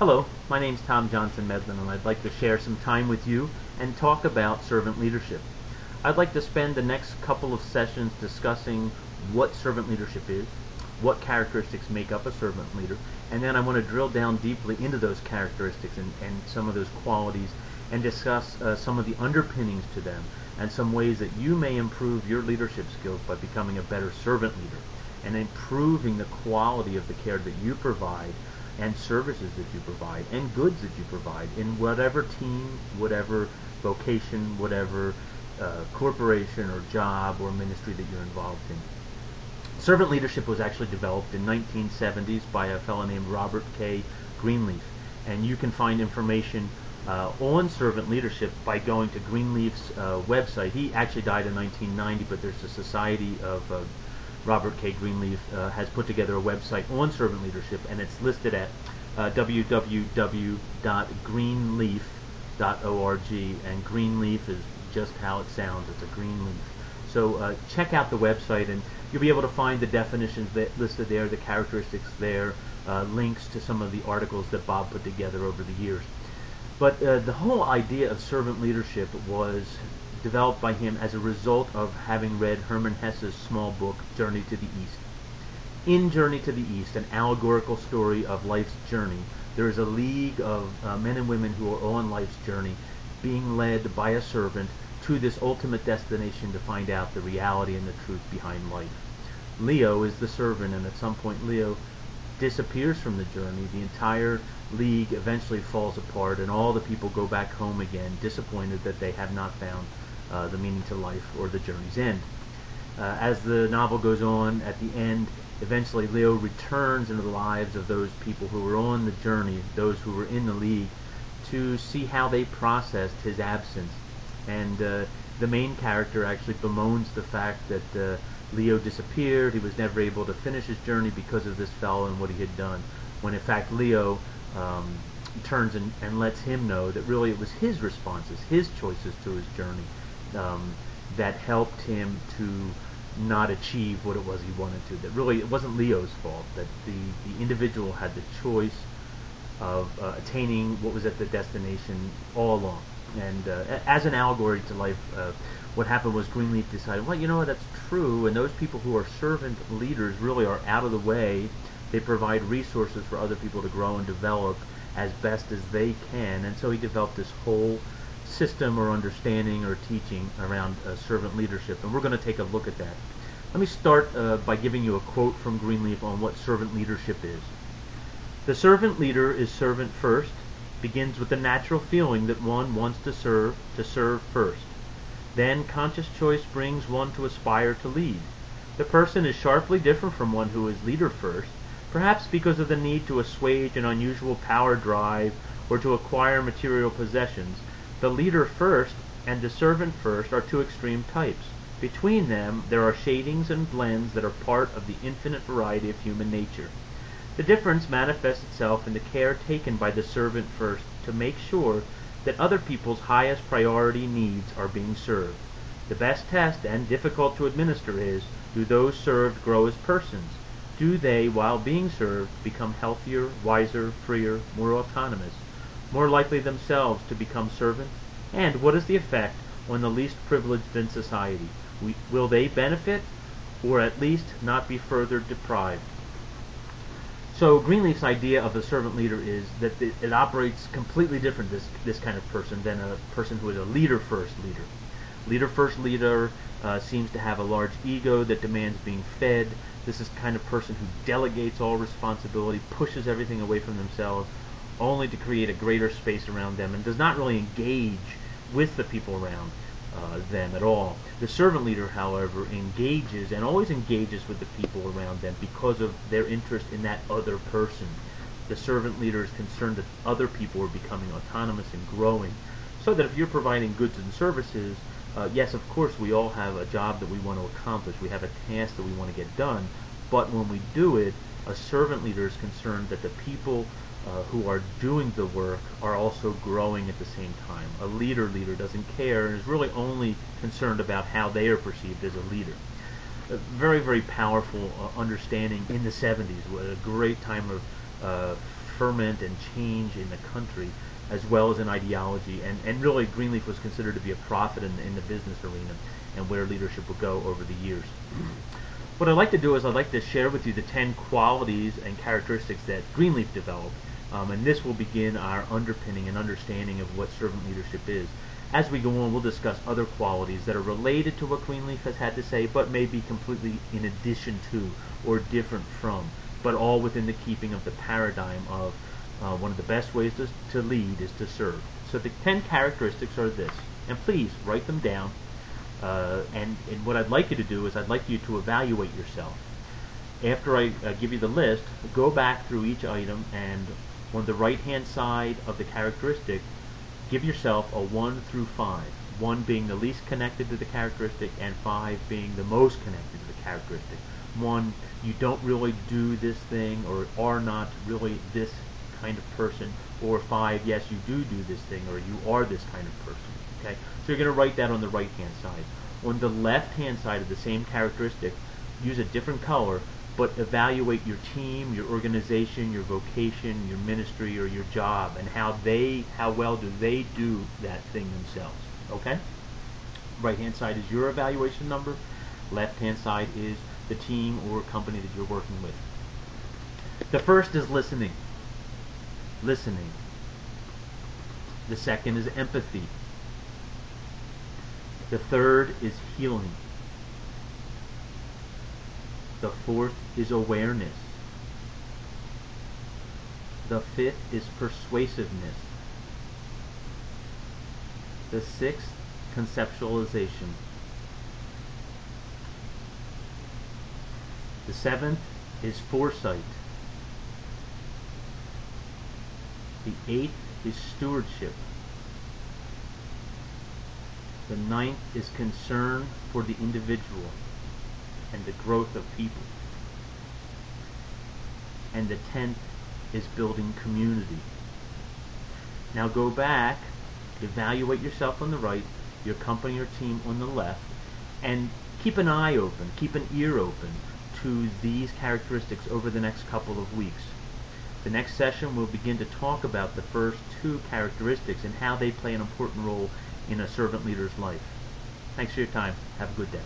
Hello, my name's Tom Johnson Medlin, and I'd like to share some time with you and talk about servant leadership. I'd like to spend the next couple of sessions discussing what servant leadership is, what characteristics make up a servant leader, and then I want to drill down deeply into those characteristics and some of those qualities and discuss some of the underpinnings to them and some ways that you may improve your leadership skills by becoming a better servant leader and improving the quality of the care that you provide and services that you provide and goods that you provide in whatever team, whatever vocation, whatever corporation or job or ministry that you're involved in. Servant leadership was actually developed in 1970s by a fellow named Robert K. Greenleaf, and you can find information on servant leadership by going to Greenleaf's website. He actually died in 1990, but there's a society of Robert K. Greenleaf has put together a website on servant leadership, and it's listed at www.greenleaf.org, and Greenleaf is just how it sounds. It's a green leaf. So check out the website, and you'll be able to find the definitions that listed there, the characteristics there, links to some of the articles that Bob put together over the years. But the whole idea of servant leadership was developed by him as a result of having read Hermann Hesse's small book, Journey to the East. In Journey to the East, an allegorical story of life's journey, there is a league of men and women who are on life's journey being led by a servant to this ultimate destination to find out the reality and the truth behind life. Leo is the servant, and at some point Leo disappears from the journey. The entire league eventually falls apart, and all the people go back home again, disappointed that they have not found the meaning to life or the journey's end. As the novel goes on, at the end, eventually Leo returns into the lives of those people who were on the journey, those who were in the league, to see how they processed his absence. And the main character actually bemoans the fact that Leo disappeared. He was never able to finish his journey because of this fellow and what he had done, when in fact Leo turns and lets him know that really it was his responses, his choices to his journey that helped him to not achieve what it was he wanted to. That really it wasn't Leo's fault, that the individual had the choice of attaining what was at the destination all along. And as an allegory to life, what happened was Greenleaf decided, well, you know what, that's true, and those people who are servant leaders really are out of the way. They provide resources for other people to grow and develop as best as they can, and so he developed this whole system or understanding or teaching around servant leadership, and we're going to take a look at that. Let me start by giving you a quote from Greenleaf on what servant leadership is. The servant leader is servant first, begins with the natural feeling that one wants to serve first. Then conscious choice brings one to aspire to lead. The person is sharply different from one who is leader first, perhaps because of the need to assuage an unusual power drive or to acquire material possessions. The leader first and the servant first are two extreme types. Between them, there are shadings and blends that are part of the infinite variety of human nature. The difference manifests itself in the care taken by the servant first to make sure that other people's highest priority needs are being served. The best test, and difficult to administer, is, do those served grow as persons? Do they, while being served, become healthier, wiser, freer, more autonomous, more likely themselves to become servants? And what is the effect on the least privileged in society? Will they benefit, or at least not be further deprived? So Greenleaf's idea of the servant leader is that it operates completely different, this kind of person, than a person who is a leader-first leader. Leader-first leader seems to have a large ego that demands being fed. This is the kind of person who delegates all responsibility, pushes everything away from themselves, only to create a greater space around them, and does not really engage with the people around them at all. The servant leader, however, engages and always engages with the people around them because of their interest in that other person. The servant leader is concerned that other people are becoming autonomous and growing, so that if you're providing goods and services, yes, of course, we all have a job that we want to accomplish. We have a task that we want to get done. But when we do it, a servant leader is concerned that the people who are doing the work are also growing at the same time. A leader doesn't care and is really only concerned about how they are perceived as a leader. A very, very powerful understanding in the 70s, a great time of uh, ferment and change in the country, as well as in ideology. And really, Greenleaf was considered to be a prophet in the business arena and where leadership would go over the years. What I'd like to do is I'd like to share with you the 10 qualities and characteristics that Greenleaf developed, and this will begin our underpinning and understanding of what servant leadership is. As we go on, we'll discuss other qualities that are related to what Greenleaf has had to say, but may be completely in addition to or different from, but all within the keeping of the paradigm of one of the best ways to lead is to serve. So the 10 characteristics are this, and please write them down. And what I'd like you to do is I'd like you to evaluate yourself. After I give you the list, go back through each item, and on the right-hand side of the characteristic, give yourself a 1 through 5. 1 being the least connected to the characteristic, and 5 being the most connected to the characteristic. 1, you don't really do this thing, or are not really this kind of person. Or 5, yes, you do this thing, or you are this kind of person. Okay? So you're going to write that on the right-hand side. On the left-hand side of the same characteristic, use a different color, but evaluate your team, your organization, your vocation, your ministry, or your job, and how well do they do that thing themselves. Okay? Right-hand side is your evaluation number. Left-hand side is the team or company that you're working with. The first is listening. Listening. The second is empathy. The third is healing. The fourth is awareness. The fifth is persuasiveness. The sixth, conceptualization. The seventh is foresight. The eighth is stewardship. The ninth is concern for the individual and the growth of people. And the 10th is building community. Now go back, evaluate yourself on the right, your company or team on the left, and keep an eye open, keep an ear open to these characteristics over the next couple of weeks. The next session we'll begin to talk about the first 2 characteristics and how they play an important role in a servant leader's life. Thanks for your time. Have a good day.